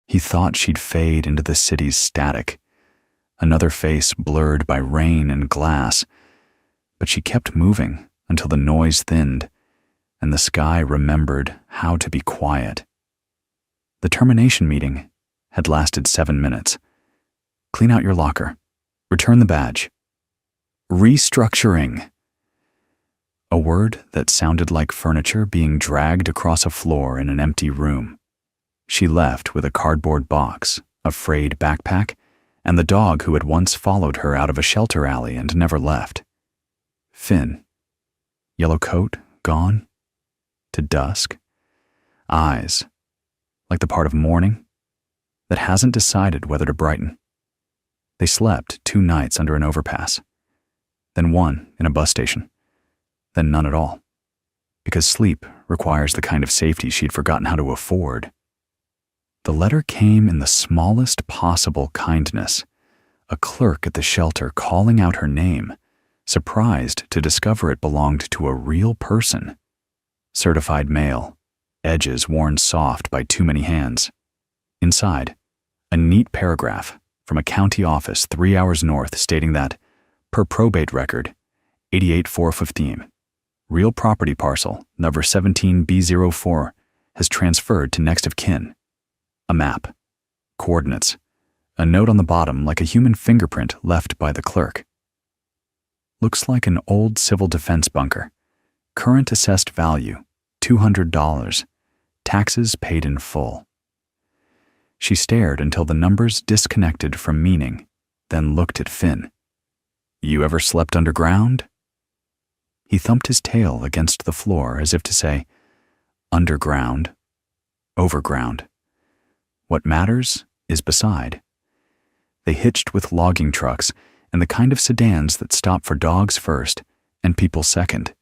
He thought she'd fade into the city's static, another face blurred by rain and glass, but she kept moving until the noise thinned and the sky remembered how to be quiet. The termination meeting had lasted 7 minutes. Clean out your locker. Return the badge. Restructuring. A word that sounded like furniture being dragged across a floor in an empty room. She left with a cardboard box, a frayed backpack, and the dog who had once followed her out of a shelter alley and never left. Finn. Yellow coat, gone. To dusk. Eyes. Like the part of morning that hasn't decided whether to brighten. They slept 2 nights under an overpass, then 1 in a bus station, then none at all, because sleep requires the kind of safety she'd forgotten how to afford. The letter came in the smallest possible kindness, a clerk at the shelter calling out her name, surprised to discover it belonged to a real person. Certified mail, edges worn soft by too many hands. Inside, a neat paragraph from a county office 3 hours north stating that, per probate record, 88415, real property parcel number 17B04 has transferred to next of kin. A map, coordinates, a note on the bottom like a human fingerprint left by the clerk. Looks like an old civil defense bunker. Current assessed value, $200. Taxes paid in full. She stared until the numbers disconnected from meaning, then looked at Finn. You ever slept underground? He thumped his tail against the floor as if to say, underground, overground. What matters is beside. They hitched with logging trucks and the kind of sedans that stop for dogs first and people second.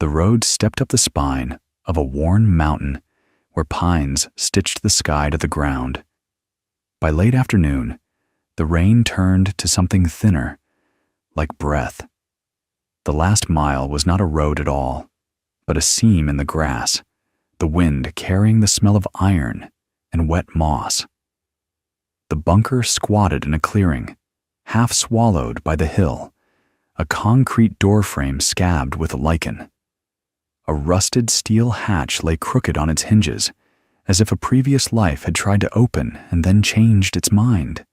The road stepped up the spine of a worn mountain where pines stitched the sky to the ground. By late afternoon, the rain turned to something thinner, like breath. The last mile was not a road at all, but a seam in the grass, the wind carrying the smell of iron and wet moss. The bunker squatted in a clearing, half swallowed by the hill, a concrete doorframe scabbed with lichen. A rusted steel hatch lay crooked on its hinges, as if a previous life had tried to open and then changed its mind.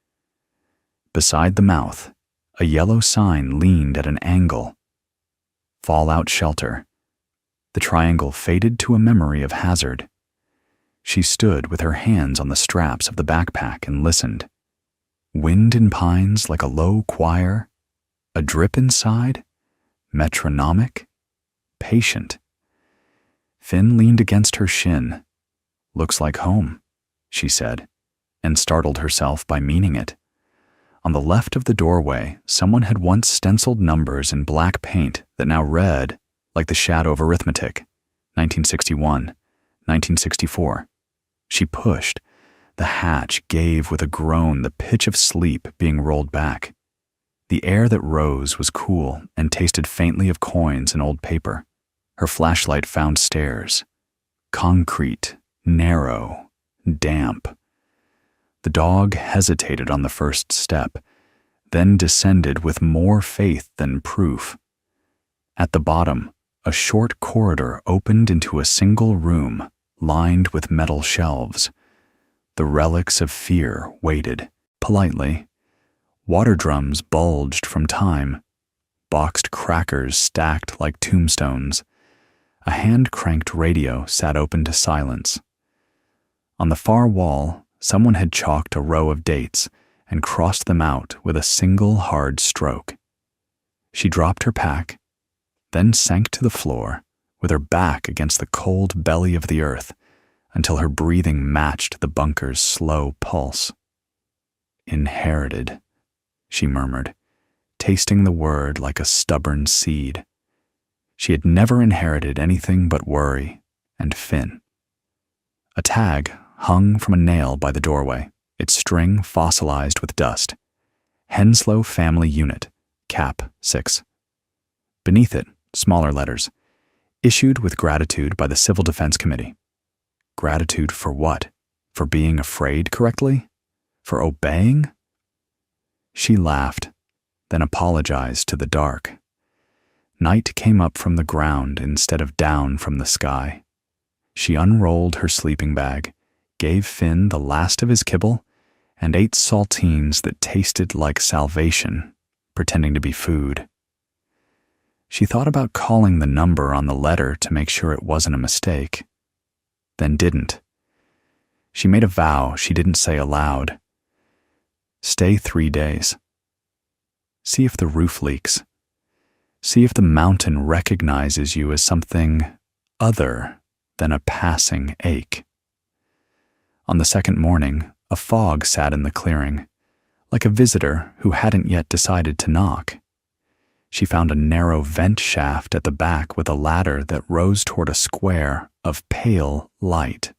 Beside the mouth, a yellow sign leaned at an angle. Fallout shelter. The triangle faded to a memory of hazard. She stood with her hands on the straps of the backpack and listened. Wind in pines like a low choir, a drip inside, metronomic, patient. Finn leaned against her shin. Looks like home, she said, and startled herself by meaning it. On the left of the doorway, someone had once stenciled numbers in black paint that now read like the shadow of arithmetic, 1961, 1964. She pushed. The hatch gave with a groan, the pitch of sleep being rolled back. The air that rose was cool and tasted faintly of coins and old paper. Her flashlight found stairs. Concrete, narrow, damp. The dog hesitated on the first step, then descended with more faith than proof. At the bottom, a short corridor opened into a single room lined with metal shelves. The relics of fear waited, politely. Water drums bulged from time. Boxed crackers stacked like tombstones. A hand-cranked radio sat open to silence. On the far wall, someone had chalked a row of dates and crossed them out with a single hard stroke. She dropped her pack, then sank to the floor with her back against the cold belly of the earth until her breathing matched the bunker's slow pulse. Inherited, she murmured, tasting the word like a stubborn seed. She had never inherited anything but worry and Finn. A tag hung from a nail by the doorway, its string fossilized with dust. Henslow Family Unit, Cap 6. Beneath it, smaller letters, issued with gratitude by the Civil Defense Committee. Gratitude for what? For being afraid correctly? For obeying? She laughed, then apologized to the dark. Night came up from the ground instead of down from the sky. She unrolled her sleeping bag, gave Finn the last of his kibble, and ate saltines that tasted like salvation, pretending to be food. She thought about calling the number on the letter to make sure it wasn't a mistake, then didn't. She made a vow she didn't say aloud. Stay 3 days. See if the roof leaks. See if the mountain recognizes you as something other than a passing ache. On the second morning, a fog sat in the clearing, like a visitor who hadn't yet decided to knock. She found a narrow vent shaft at the back with a ladder that rose toward a square of pale light.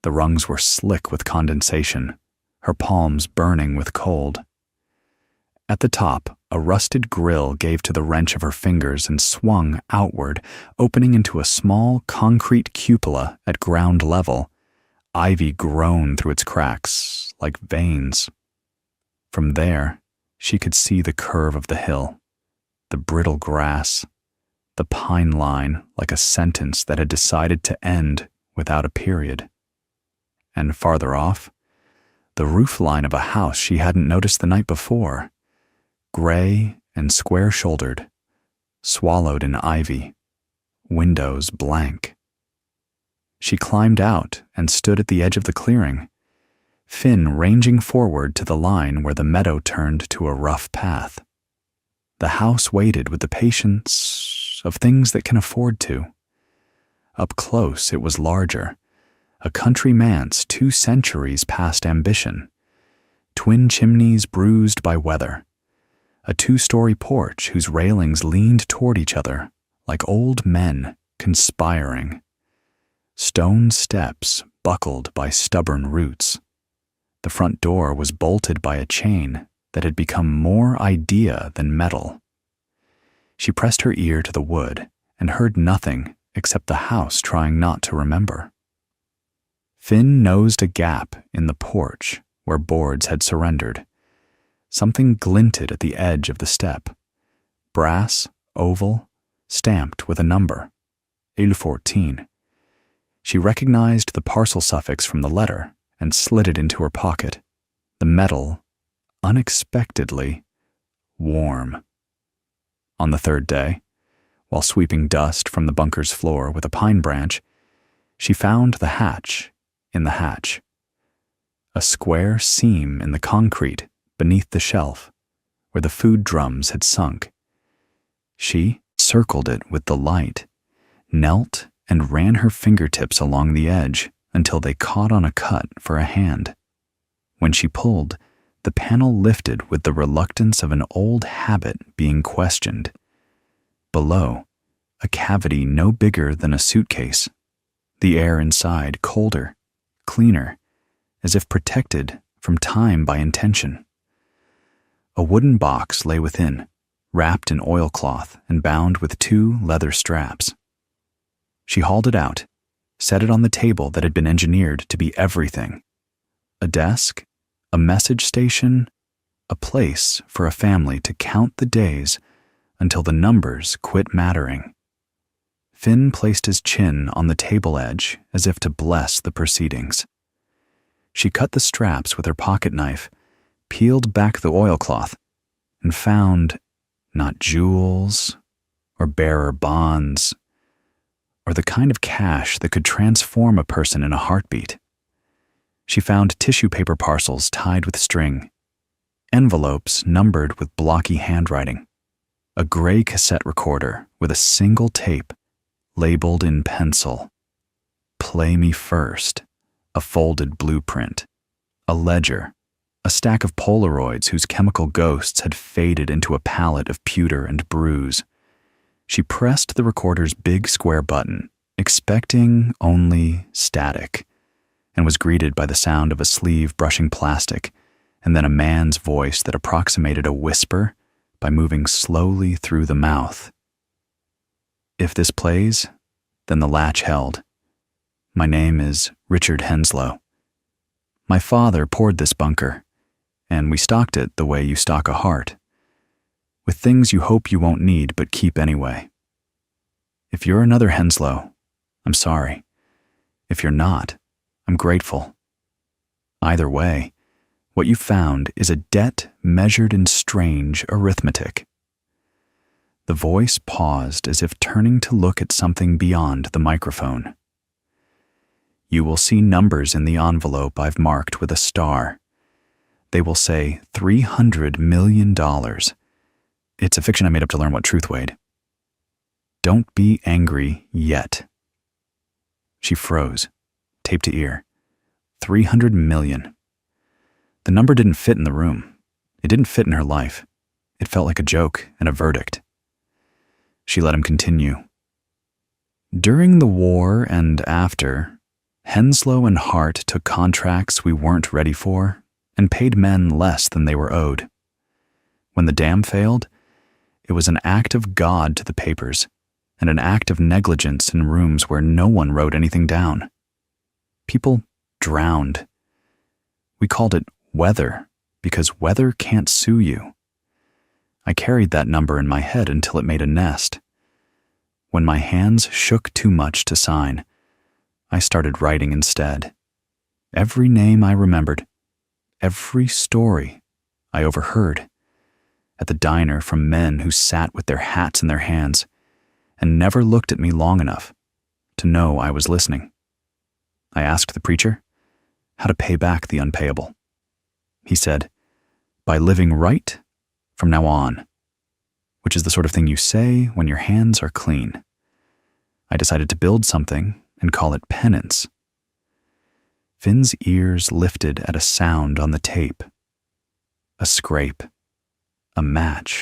The rungs were slick with condensation, her palms burning with cold. At the top, a rusted grill gave to the wrench of her fingers and swung outward, opening into a small concrete cupola at ground level. Ivy groaned through its cracks like veins. From there, she could see the curve of the hill, the brittle grass, the pine line like a sentence that had decided to end without a period. And farther off, the roof line of a house she hadn't noticed the night before, gray and square-shouldered, swallowed in ivy, windows blank. She climbed out and stood at the edge of the clearing, Finn ranging forward to the line where the meadow turned to a rough path. The house waited with the patience of things that can afford to. Up close, it was larger, a country manse 2 centuries past ambition, twin chimneys bruised by weather, a 2-story porch whose railings leaned toward each other like old men conspiring, stone steps buckled by stubborn roots. The front door was bolted by a chain that had become more idea than metal. She pressed her ear to the wood and heard nothing except the house trying not to remember. Finn nosed a gap in the porch where boards had surrendered. Something glinted at the edge of the step. Brass, oval, stamped with a number, Il-14. She recognized the parcel suffix from the letter and slid it into her pocket. The metal, unexpectedly, warm. On the 3rd day, while sweeping dust from the bunker's floor with a pine branch, she found the hatch in the hatch. A square seam in the concrete beneath the shelf where the food drums had sunk. She circled it with the light, knelt and ran her fingertips along the edge until they caught on a cut for a hand. When she pulled, the panel lifted with the reluctance of an old habit being questioned. Below, a cavity no bigger than a suitcase, the air inside colder, cleaner, as if protected from time by intention. A wooden box lay within, wrapped in oilcloth and bound with 2 leather straps. She hauled it out, set it on the table that had been engineered to be everything: a desk, a message station, a place for a family to count the days until the numbers quit mattering. Finn placed his chin on the table edge as if to bless the proceedings. She cut the straps with her pocket knife, peeled back the oilcloth, and found not jewels or bearer bonds or the kind of cash that could transform a person in a heartbeat. She found tissue paper parcels tied with string, envelopes numbered with blocky handwriting, a gray cassette recorder with a single tape labeled in pencil, "Play Me First," a folded blueprint, a ledger, a stack of Polaroids whose chemical ghosts had faded into a palette of pewter and bruise. She pressed the recorder's big square button, expecting only static, and was greeted by the sound of a sleeve brushing plastic, and then a man's voice that approximated a whisper by moving slowly through the mouth. If this plays, then the latch held. My name is Richard Henslow. My father poured this bunker, and we stocked it the way you stock a heart, with things you hope you won't need but keep anyway. If you're another Henslow, I'm sorry. If you're not, I'm grateful. Either way, what you found is a debt measured in strange arithmetic. The voice paused as if turning to look at something beyond the microphone. You will see numbers in the envelope I've marked with a star. They will say $300 million. It's a fiction I made up to learn what truth weighed. Don't be angry yet. She froze, tape to ear. 300 million. The number didn't fit in the room. It didn't fit in her life. It felt like a joke and a verdict. She let him continue. During the war and after, Henslow and Hart took contracts we weren't ready for and paid men less than they were owed. When the dam failed, it was an act of God to the papers and an act of negligence in rooms where no one wrote anything down. People drowned. We called it weather because weather can't sue you. I carried that number in my head until it made a nest. When my hands shook too much to sign, I started writing instead. Every name I remembered, every story I overheard, at the diner from men who sat with their hats in their hands and never looked at me long enough to know I was listening. I asked the preacher how to pay back the unpayable. He said, by living right from now on, which is the sort of thing you say when your hands are clean. I decided to build something and call it penance. Finn's ears lifted at a sound on the tape. A scrape. A match.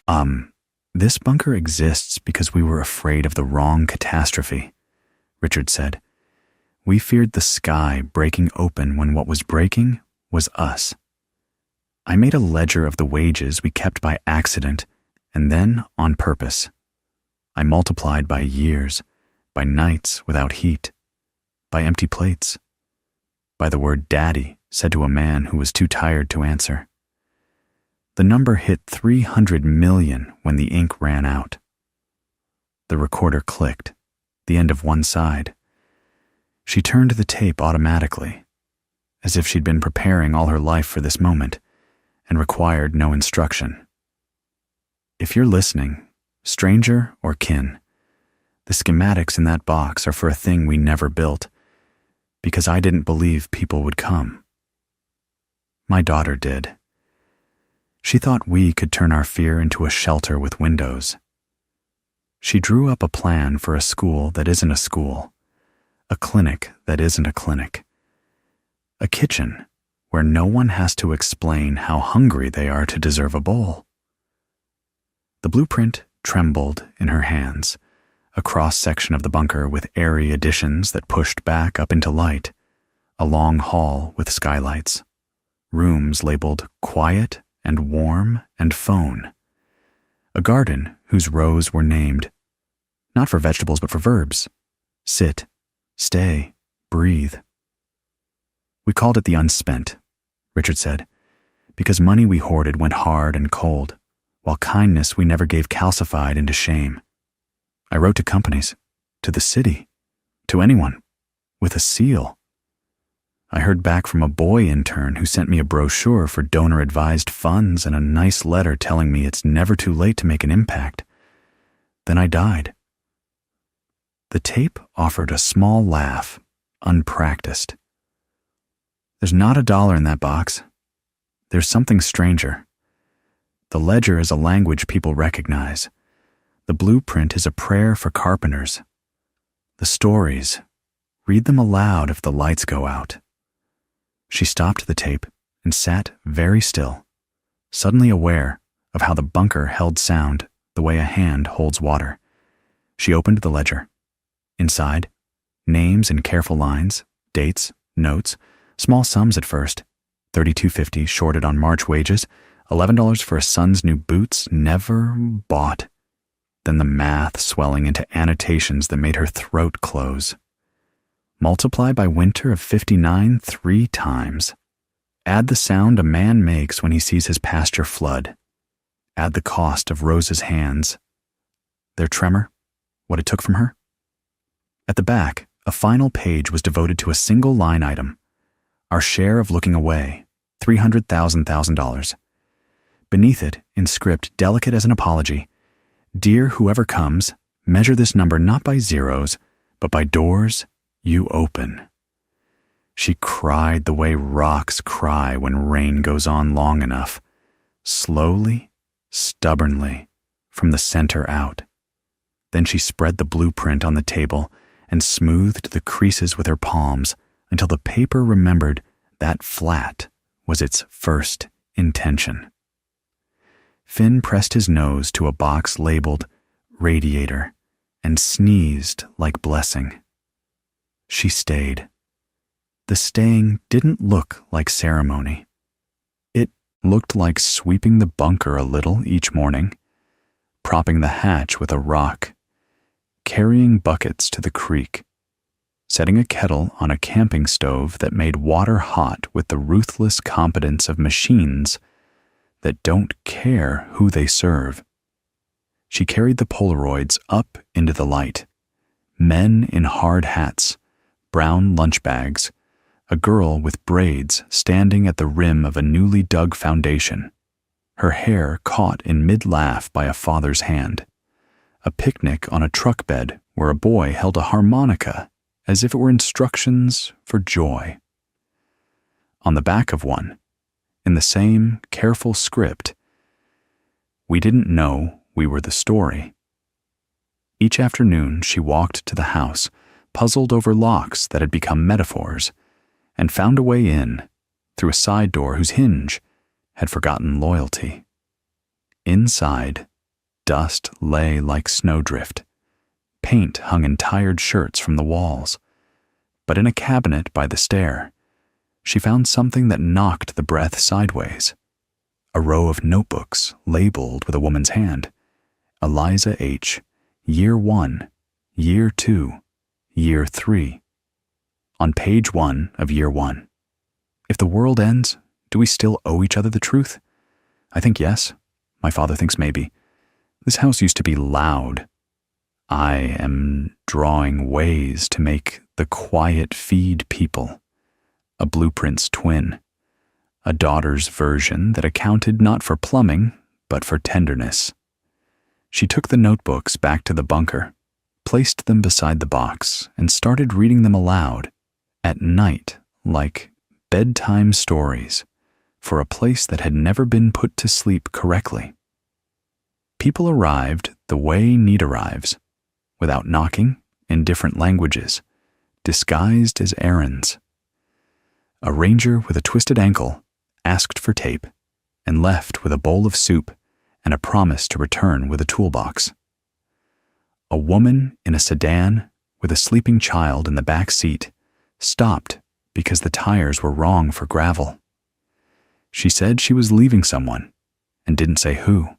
This bunker exists because we were afraid of the wrong catastrophe, Richard said. We feared the sky breaking open when what was breaking was us. I made a ledger of the wages we kept by accident and then on purpose. I multiplied by years, by nights without heat, by empty plates, by the word daddy said to a man who was too tired to answer. The number hit 300 million when the ink ran out. The recorder clicked, the end of one side. She turned the tape automatically, as if she'd been preparing all her life for this moment and required no instruction. If you're listening, stranger or kin, the schematics in that box are for a thing we never built, because I didn't believe people would come. My daughter did. She thought we could turn our fear into a shelter with windows. She drew up a plan for a school that isn't a school, a clinic that isn't a clinic, a kitchen where no one has to explain how hungry they are to deserve a bowl. The blueprint trembled in her hands, a cross-section of the bunker with airy additions that pushed back up into light, a long hall with skylights, rooms labeled quiet and warm and phone, a garden whose rows were named, not for vegetables but for verbs, sit, stay, breathe. We called it the unspent, Richard said, because money we hoarded went hard and cold, while kindness we never gave calcified into shame. I wrote to companies, to the city, to anyone, with a seal. I heard back from a boy intern who sent me a brochure for donor-advised funds and a nice letter telling me it's never too late to make an impact. Then I died. The tape offered a small laugh, unpracticed. There's not $1 in that box. There's something stranger. The ledger is a language people recognize. The blueprint is a prayer for carpenters. The stories, read them aloud if the lights go out. She stopped the tape and sat very still, suddenly aware of how the bunker held sound the way a hand holds water. She opened the ledger. Inside, names in careful lines, dates, notes, small sums at first, $32.50 shorted on March wages, $11 for a son's new boots, never bought. Then the math swelling into annotations that made her throat close. Multiply by winter of 59 3 times. Add the sound a man makes when he sees his pasture flood. Add the cost of Rose's hands, their tremor, what it took from her. At the back, a final page was devoted to a single line item. Our share of looking away, $300,000. Beneath it, in script delicate as an apology, "Dear whoever comes, measure this number not by zeros, but by doors you open." She cried the way rocks cry when rain goes on long enough, slowly, stubbornly, from the center out. Then she spread the blueprint on the table and smoothed the creases with her palms until the paper remembered that flat was its first intention. Finn pressed his nose to a box labeled "Radiator" and sneezed like blessing. She stayed. The staying didn't look like ceremony. It looked like sweeping the bunker a little each morning, propping the hatch with a rock, carrying buckets to the creek, setting a kettle on a camping stove that made water hot with the ruthless competence of machines that don't care who they serve. She carried the Polaroids up into the light. Men in hard hats, brown lunch bags, a girl with braids standing at the rim of a newly dug foundation, her hair caught in mid-laugh by a father's hand, a picnic on a truck bed where a boy held a harmonica as if it were instructions for joy. On the back of one, in the same careful script, "We didn't know we were the story." Each afternoon she walked to the house, puzzled over locks that had become metaphors, and found a way in, through a side door whose hinge had forgotten loyalty. Inside, dust lay like snowdrift. Paint hung in tired shirts from the walls. But in a cabinet by the stair, she found something that knocked the breath sideways. A row of notebooks labeled with a woman's hand. Eliza H., Year 1, Year 2, Year 3. On page 1 of Year 1. If the world ends, do we still owe each other the truth? I think yes. My father thinks maybe. This house used to be loud. I am drawing ways to make the quiet feed people. A blueprint's twin. A daughter's version that accounted not for plumbing, but for tenderness. She took the notebooks back to the bunker, placed them beside the box, and started reading them aloud, at night, like bedtime stories, for a place that had never been put to sleep correctly. People arrived the way need arrives, without knocking, in different languages, disguised as errands. A ranger with a twisted ankle asked for tape and left with a bowl of soup and a promise to return with a toolbox. A woman in a sedan with a sleeping child in the back seat stopped because the tires were wrong for gravel. She said she was leaving someone and didn't say who.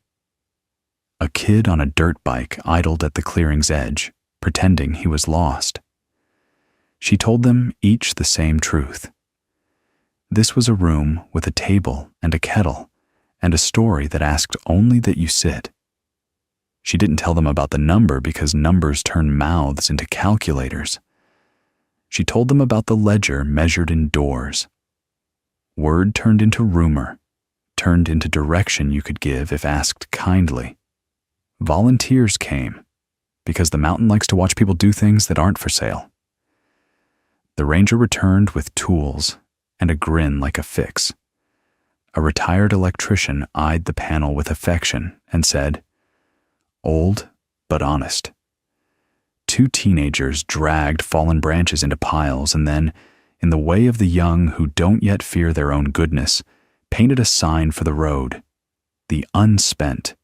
A kid on a dirt bike idled at the clearing's edge, pretending he was lost. She told them each the same truth. This was a room with a table and a kettle and a story that asked only that you sit. She didn't tell them about the number because numbers turn mouths into calculators. She told them about the ledger measured in doors. Word turned into rumor, turned into direction you could give if asked kindly. Volunteers came, because the mountain likes to watch people do things that aren't for sale. The ranger returned with tools and a grin like a fix. A retired electrician eyed the panel with affection and said, "Old, but honest." Two teenagers dragged fallen branches into piles and then, in the way of the young who don't yet fear their own goodness, painted a sign for the road, "The Unspent."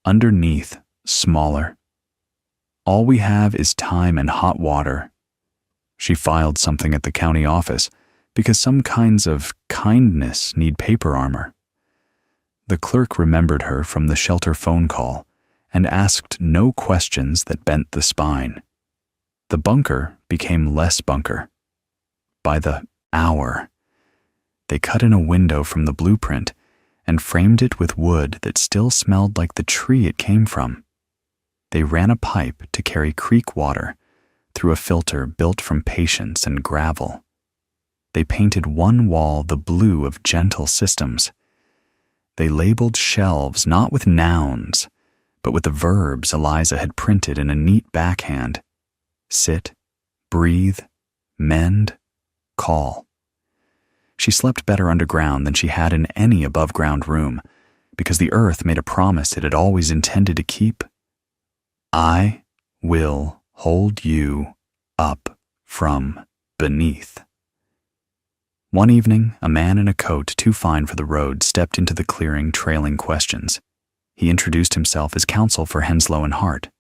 Underneath, smaller. "All we have is time and hot water." She filed something at the county office because some kinds of kindness need paper armor. The clerk remembered her from the shelter phone call and asked no questions that bent the spine. The bunker became less bunker. By the hour, They cut in a window from the blueprint and framed it with wood that still smelled like the tree it came from. They ran a pipe to carry creek water through a filter built from patience and gravel. They painted one wall the blue of gentle systems. They labeled shelves not with nouns, but with the verbs Eliza had printed in a neat backhand: sit, breathe, mend, call. She slept better underground than she had in any above-ground room, because the earth made a promise it had always intended to keep. I will hold you up from beneath. One evening, a man in a coat too fine for the road stepped into the clearing trailing questions. He introduced himself as counsel for Henslow and Hart.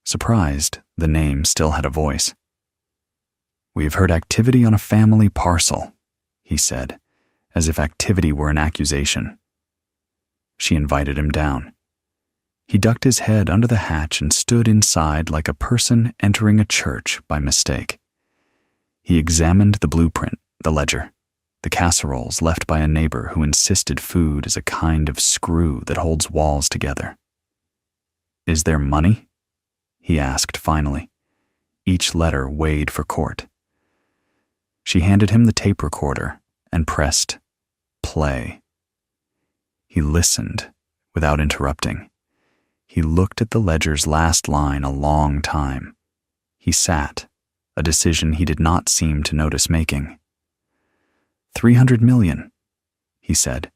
Surprised, the name still had a voice. "We have heard activity on a family parcel," he said, as if activity were an accusation. She invited him down. He ducked his head under the hatch and stood inside like a person entering a church by mistake. He examined the blueprint, the ledger, the casseroles left by a neighbor who insisted food is a kind of screw that holds walls together. "Is there money?" he asked finally. Each letter weighed for court. She handed him the tape recorder and pressed play. He listened without interrupting. He looked at the ledger's last line a long time. He sat, a decision he did not seem to notice making. 300 million, he said,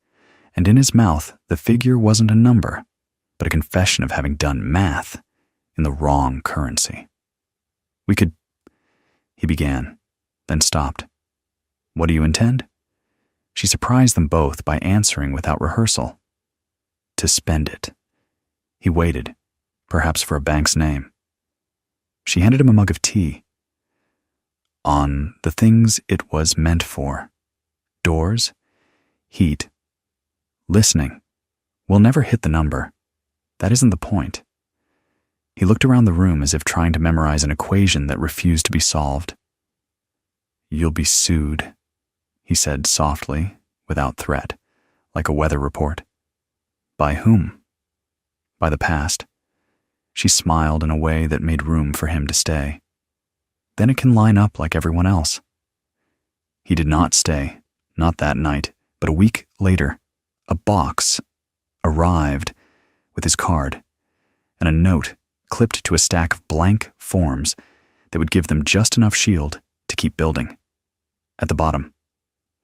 and in his mouth the figure wasn't a number, but a confession of having done math in the wrong currency. "We could," he began, then stopped. "What do you intend?" She surprised them both by answering without rehearsal. "To spend it." He waited, perhaps for a bank's name. She handed him a mug of tea. "On the things it was meant for. Doors, heat, listening. We'll never hit the number. That isn't the point." He looked around the room as if trying to memorize an equation that refused to be solved. "You'll be sued," he said softly, without threat, like a weather report. "By whom?" "By the past." She smiled in a way that made room for him to stay. "Then it can line up like everyone else." He did not stay, not that night, but a week later. A box arrived with his card and a note clipped to a stack of blank forms that would give them just enough shield to keep building. At the bottom,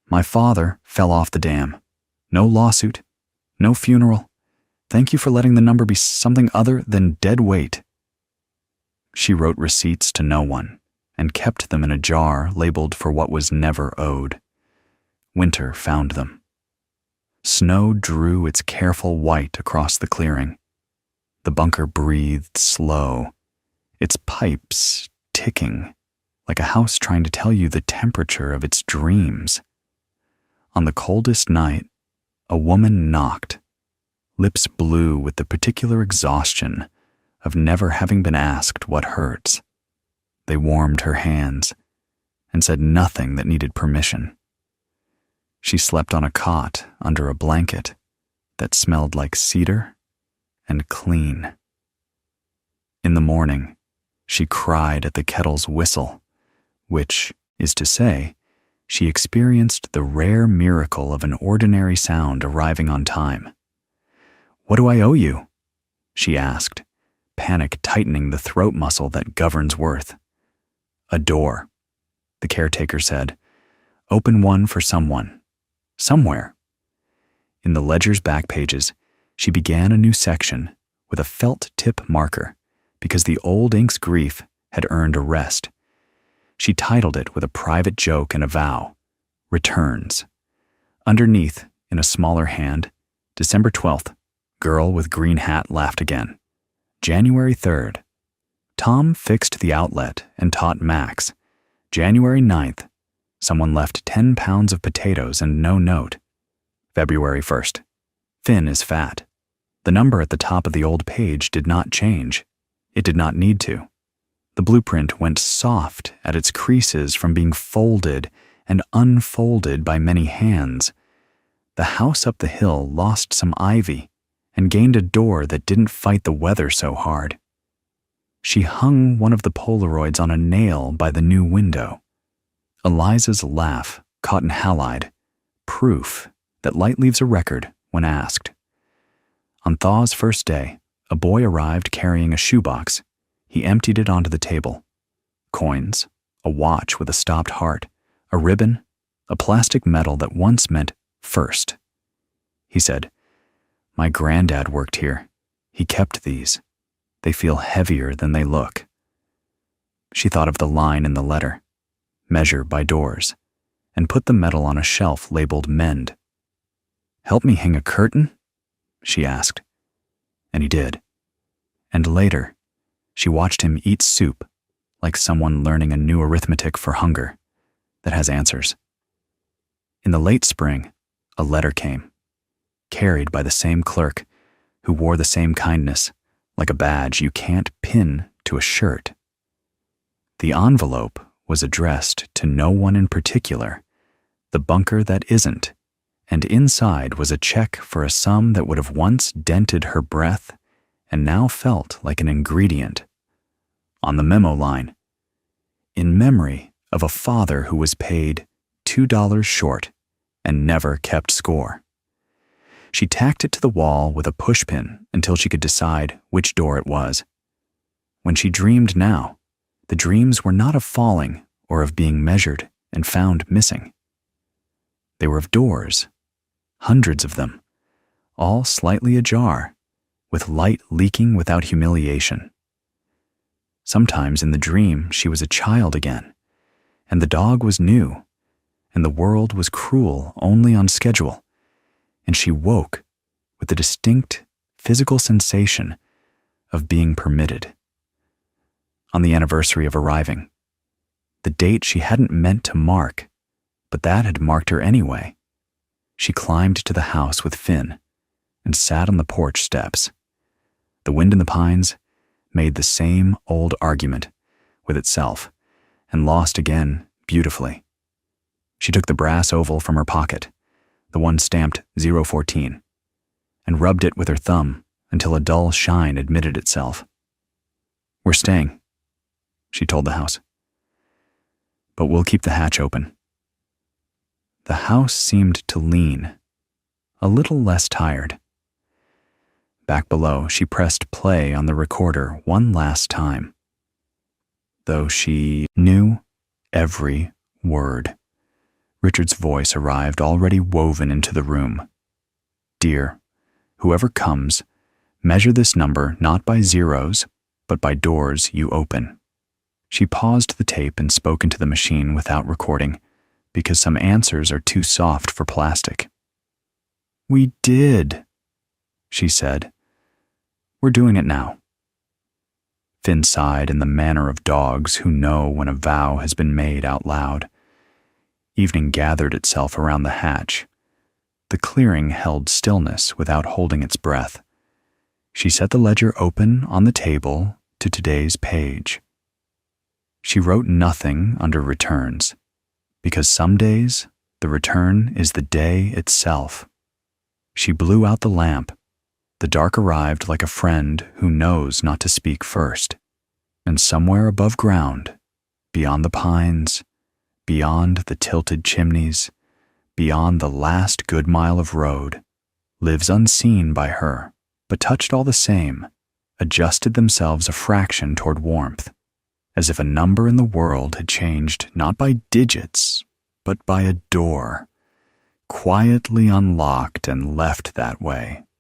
"My father fell off the dam. No lawsuit, no funeral. Thank you for letting the number be something other than dead weight." She wrote receipts to no one and kept them in a jar labeled for what was never owed. Winter found them. Snow drew its careful white across the clearing. The bunker breathed slow, its pipes ticking, like a house trying to tell you the temperature of its dreams. On the coldest night, a woman knocked, lips blue with the particular exhaustion of never having been asked what hurts. They warmed her hands and said nothing that needed permission. She slept on a cot under a blanket that smelled like cedar and clean. In the morning, she cried at the kettle's whistle, which is to say, she experienced the rare miracle of an ordinary sound arriving on time. "What do I owe you?" she asked, panic tightening the throat muscle that governs worth. "A door," the caretaker said. "Open one for someone. Somewhere." In the ledger's back pages, she began a new section with a felt tip marker because the old ink's grief had earned a rest. She titled it with a private joke and a vow, "Returns." Underneath, in a smaller hand, December 12th, girl with green hat laughed again. January 3rd, Tom fixed the outlet and taught Max. January 9th, someone left 10 pounds of potatoes and no note. February 1st, Finn is fat. The number at the top of the old page did not change. It did not need to. The blueprint went soft at its creases from being folded and unfolded by many hands, the house up the hill lost some ivy and gained a door that didn't fight the weather so hard. She hung one of the Polaroids on a nail by the new window. Eliza's laugh caught in halide, proof that light leaves a record when asked. On Thaw's first day, a boy arrived carrying a shoebox. He emptied it onto the table. Coins, a watch with a stopped heart, a ribbon, a plastic medal that once meant first. He said, "My granddad worked here. He kept these. They feel heavier than they look." She thought of the line in the letter, "Measure by doors," and put the medal on a shelf labeled Mend. "Help me hang a curtain?" she asked. And he did. And later, she watched him eat soup like someone learning a new arithmetic for hunger that has answers. In the late spring, a letter came, carried by the same clerk who wore the same kindness, like a badge you can't pin to a shirt. The envelope was addressed to no one in particular, the bunker that isn't, and inside was a check for a sum that would have once dented her breath and now felt like an ingredient. On the memo line, "In memory of a father who was paid $2 short and never kept score." She tacked it to the wall with a pushpin until she could decide which door it was. When she dreamed now, the dreams were not of falling or of being measured and found missing. They were of doors, hundreds of them, all slightly ajar, with light leaking without humiliation. Sometimes in the dream she was a child again, and the dog was new, and the world was cruel only on schedule, and she woke with the distinct physical sensation of being permitted. On the anniversary of arriving, the date she hadn't meant to mark, but that had marked her anyway, she climbed to the house with Finn and sat on the porch steps. The wind in the pines made the same old argument with itself and lost again beautifully. She took the brass oval from her pocket, the one stamped 014, and rubbed it with her thumb until a dull shine admitted itself. "We're staying," she told the house. "But we'll keep the hatch open." The house seemed to lean, a little less tired. Back below, she pressed play on the recorder one last time. Though she knew every word, Richard's voice arrived already woven into the room. "Dear, whoever comes, measure this number not by zeros, but by doors you open." She paused the tape and spoke into the machine without recording, because some answers are too soft for plastic. "We did," she said. "We're doing it now." Finn sighed in the manner of dogs who know when a vow has been made out loud. Evening gathered itself around the hatch. The clearing held stillness without holding its breath. She set the ledger open on the table to today's page. She wrote nothing under returns, because some days the return is the day itself. She blew out the lamp. The dark arrived like a friend who knows not to speak first. And somewhere above ground, beyond the pines, beyond the tilted chimneys, beyond the last good mile of road, lives unseen by her, but touched all the same, adjusted themselves a fraction toward warmth, as if a number in the world had changed not by digits, but by a door, quietly unlocked and left that way